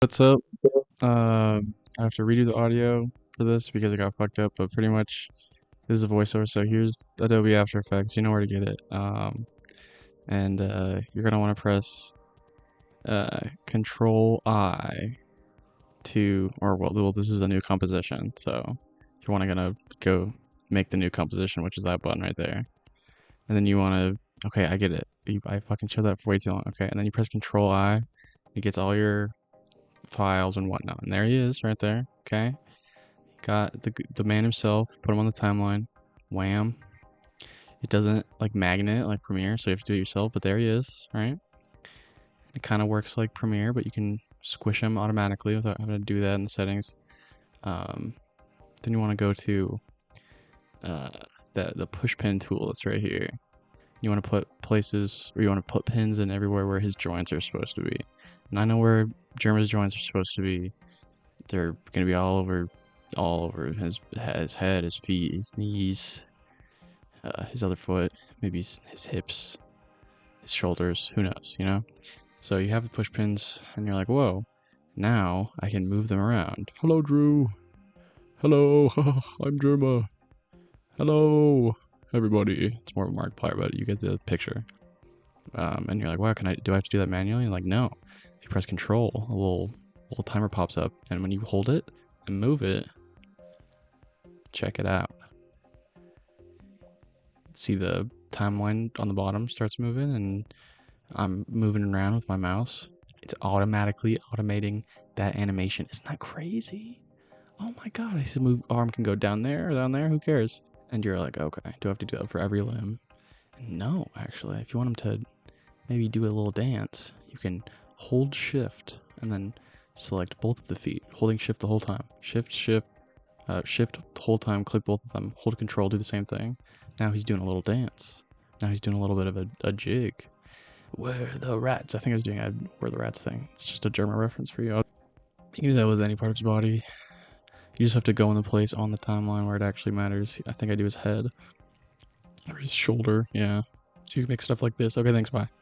What's up? I have to redo the audio for this because it got fucked up, but pretty much this is a voiceover. So here's Adobe After Effects. You know where to get it. And you're gonna want to press Control I to, or well, this is a new composition. So you want to gonna go make the new composition, which is that button right there. And then you want to, okay, I get it. I fucking showed that for way too long. Okay, and then you press Control I. It gets all your files and whatnot. And there he is, right there. Okay, got the man himself. Put him on the timeline. Wham! It doesn't like magnet like Premiere, so you have to do it yourself. But there he is, right? It kind of works like Premiere, but you can squish him automatically without having to do that in the settings. Um, then you want to go to uh, the push pin tool that's right here. You want to put places, or you want to put pins in everywhere where his joints are supposed to be. And I know where Jerma's joints are supposed to be. They're gonna be all over his head, his feet, his knees, his other foot, maybe his hips, his shoulders. Who knows? You know. So you have the push pins, and you're like, whoa. Now I can move them around. Hello, Drew. Hello, I'm Jerma. Hello, everybody. It's more of a Markiplier, but you get the picture. And you're like, wow, do I have to do that manually? And like, no. If you press Control, a little timer pops up, and when you hold it and move it, check it out. See the timeline on the bottom starts moving, and I'm moving around with my mouse. It's automatically automating that animation. Isn't that crazy? Oh my god, I see the move arm can go down there or down there, who cares? And you're like, okay, do I have to do that for every limb? No, actually, if you want them to maybe do a little dance, you can hold shift and then select both of the feet, holding shift the whole time. Shift, shift the whole time, click both of them, hold control, do the same thing. Now he's doing a little dance. Now he's doing a little bit of a jig. Where the rats? I think I was doing a where the rats thing. It's just a German reference for you. You can do that with any part of his body. You just have to go in the place on the timeline where it actually matters. I think I do his head or his shoulder. Yeah. So you can make stuff like this. Okay, thanks. Bye.